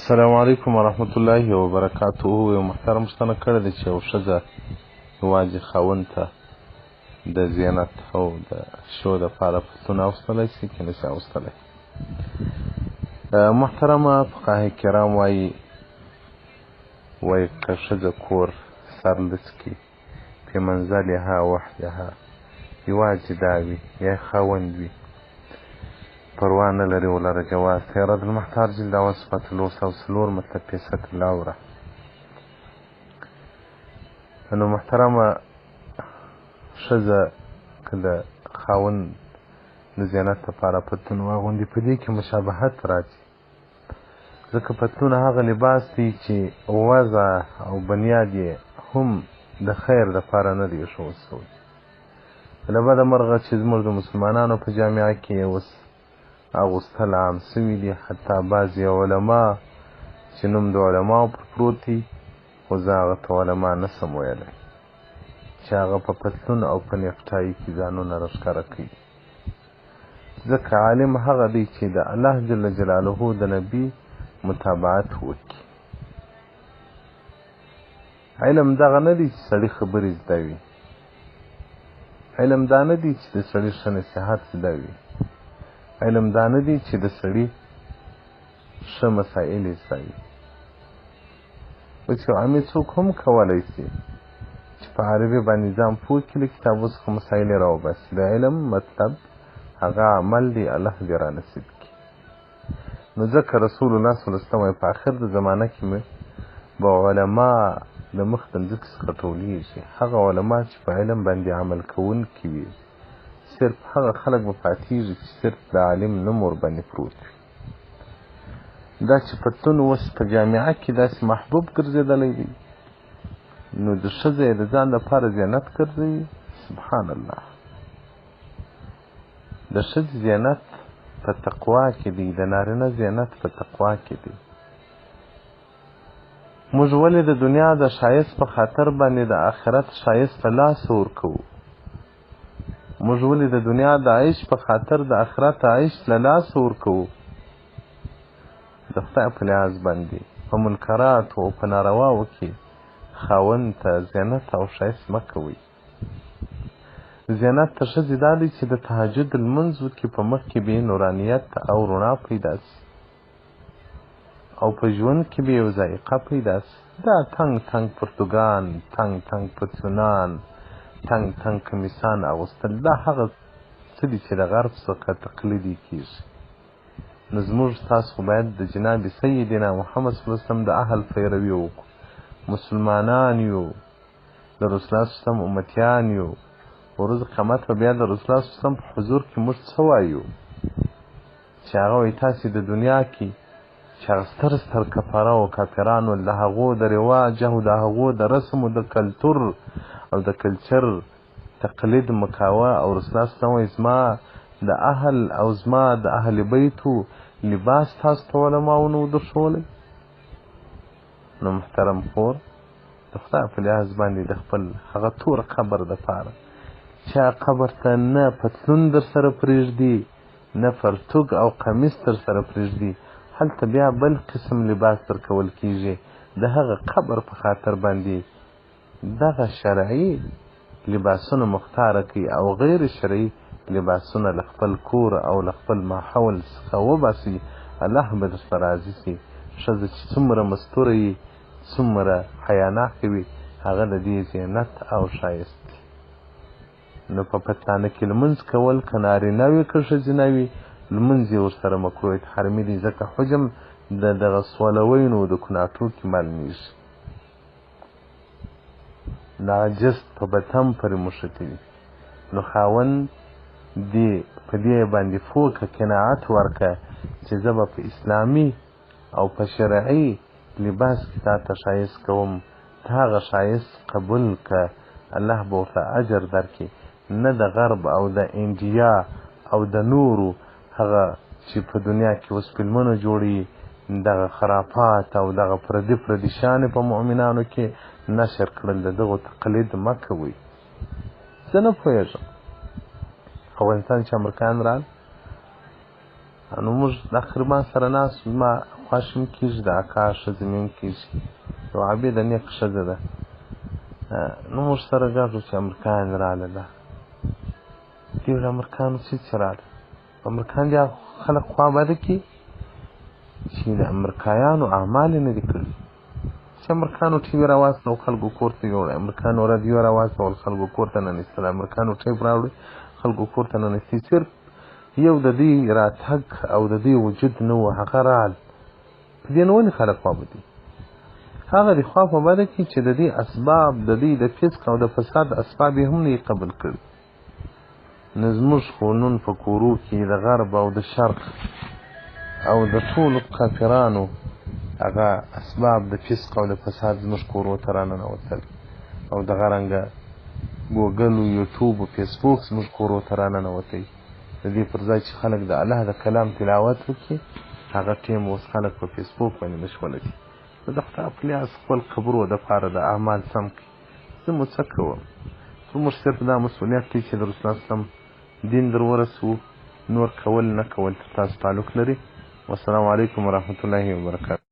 السلام علیکم ورحمت الله وبرکاته. یو محترم پوښتنه کړې ده چې یو ښځه یوازې خاوند ته د زینت او د شو دپاره پتلون اغوستلی شي که نشي اغوستلی؟ محترمه فقهای کرام وایي که ښځه کور سرلس کړي په منزلها وحدها یوازې دا وي یا خاوند وي پروا نه لري ولره جواز. سیرت المحتار جلد اول صفحه 304 مطلب 65 لاوره. نو محترمه ښځه که د خاوند د زینت لپاره پتلون واغوندي په دې کې مشابهت راځي، ځکه پتلون هغه لباس دی چې وضع او بنیاد یې هم د خیر دپاره نه دی ایښودل سوی. له بده مرغه چې زموږ د مسلمانانو په جامعه کې اوس اغوستل عام سوي دي، حتی بعضې علما چې نوم د علماو پر پروت دی، خو زه هغه ته علما نسم ویلی چې هغه په پتلون او په نیکټایي کې ځانونه راښکاره کوي. ځکه عالم هغه دی چې د الله جل جلاله د نبي متابعت وکړي. علم دغه نه دی چې سړي خبرې زده وي، علم دا نه دی چې د سړي ښه نصیحت زده وي، علم دا نه دی چې د سړي ښه مسایل یې زده وي. اوس یو عامي څوک هم کولی شي چې په عربي باندې ځان پوه کړي، له کتابو څخه مسایل یې راوباسي. د علم مطلب هغه عمل دی، الله دې رانصیب کړي. نو ځکه رسول الله صلی الله علیه وسلم په آخر د زمانه کې به علما د مخ د مځکې څخه ټولېږي، هغه علما چې په علم باندې عمل کوونکي وي. صرف هغه خلک به پاتېږي چې صرف د عالم نوم ورباندې پروت وي. دا چې پتلون اوس په جامعه کې داسې محبوب ګرځېدلی دی، نو د ښځه یې د ځان لپاره زینت ګرځوي. سبحان الله. د ښځې زینت په تقوا کې دی، د نارینه زینت په تقوا کې دی. موږ ولې د دنیا د ښایست په خاطر باندې د آخرت ښایست له لاسه ورکوو؟ موږ ولې د دنیا د عیش په خاطر د آخرت عیش له لاسه ورکوو؟ د خدای په لحاظ باندې په منکراتو او په نارواو کې خاوند ته زینت او ښایست مه کوئ. زینت ته ښځې دا دی چې د تهجد لمونځ وکړي، په مخ کې به یې نورانیت او رڼا پیدا شي او په ژوند کې به یو ذایقه پیدا شي. دا تنګ تنګ پرتوګان، تنګ تنګ پتلونان، تنګ تنګ کمیسان اغوستل، دا هغه څه دي چې د غرب څخه تقلیدي کېږي. نو زموږ تاسو خو باید د جناب سیدنا محمد صلی الله علیه وسلم د اهل پیروي وکړو. مسلمانان یو، د رسول الله صلی الله علیه وسلم امتیان یو. ورځ قیامت به بیا د رسول الله صلی الله علیه وسلم په حضور کې موږ څه وایو چې هغه وایي تاسې د دنیا کې چې هغه ستر ستر کفاره او کافرانو د هغو د رواج او د هغو د رسم او د کلتور او د کلچر تقلید مکاوه، او رسول الله صلی الله علیه وسلم زما د اهل او زما د اهل بیتو لباس تاسو ته علماو نه درښولی. نو محترم خور د خدای په لحاظ باندې د خپل هغه تور قبر دپاره چا قبر ته نه پتلون در سره پرېږدي، نه پرتوګ او قمیص در سره پرېږدي، هلته بیا بل قسم لباس درکول کېږي. د هغه قبر په خاطر باندې دغه شرعي لباسونه مختاره کوي او غیر شرعي لباسونه له خپل کور او له خپل ماحول څخه وباسي. الله به درته راضي شي. ښځه چې څومره مستوره وي، څومره حیاناکه وي، هغه د دې زینت او ښایست دی. نو په پتلانه کې لمونځ کول که نارینه وي که ښځینه وي، لمونځ یې ورسره مکروه تحریمي دی، ځکه حجم د دغه سولوینو د کناټو کې معلومېږي. دا جست په بتم پرې مښتي وي. نو خاوند دې په دې باندې فوکه قناعت ورکه چې زه به په اسلامي او په شرعي لباس کې تا ته ښایست کوم، ته هغه ښایست قبول که، الله به ورته اجر درکړي. نه د غرب او د انډیا او د نورو هغه چې په دنیا کې اوس فلمونه جوړي، دغه خرافات او دغه پردي پردي شانې په مؤمنانو کې نشر کړل، د دغو تقلید مه کوئ. زه نه پوهېږم افغانستان چې امریکایان رال نو موږ د خربان سره ناست، زما خوښ هم کېږي د اکا ښځه مې هم کېږي یو عابده نیک ښځه ده نو موږ سره ګډ وو چې امریکایان راغله دې ویل امریکایانو څه راغله امریکایان دې خلک خوابده کړي چې د امریکایانو اعمال یې نه دي کړي چې امریکایانو ټي وي راواستول خلکو کور ته یوړل امریکایانو راډیو راواستول خلکو کور ته ننیستل امریکایانو ټیپ راوړي خلکو کور ته ننیستي صرف یو د دوی راتګ او د دوی وجود نه و هغه رال په دې نو ولې خلک خوابدي هغه د خوا په بده کې چې د دې اسباب د دوی د فسق او د فساد اسباب یې هم نه قبول کړي نو زموږ خو نن په کورو کې د غرب او د شرق او د ټولو کافرانو هغه اسباب د فسق او د فساد زموږ کورو ته راننوتل او دغه رنګه ګوګل او یوټیوب او فیسبوک زموږ کورو ته راننوتی د دې پر ځای چې خلک د الله د کلام تلاوت وکړي هغه ټیم اوس خلک په فیسبوک باندې مشغوله دي نو د خدای په لیاس خپل خبرو دپاره د اعمال سم کړي زه مو څه کوم زموږ صرف دا مسؤلیت دی چې د رسول الله صلم دین در ورسوو نور کول نه کول تر تاسو تعلق لري والسلام علیکم ورحمة الله وبرکاته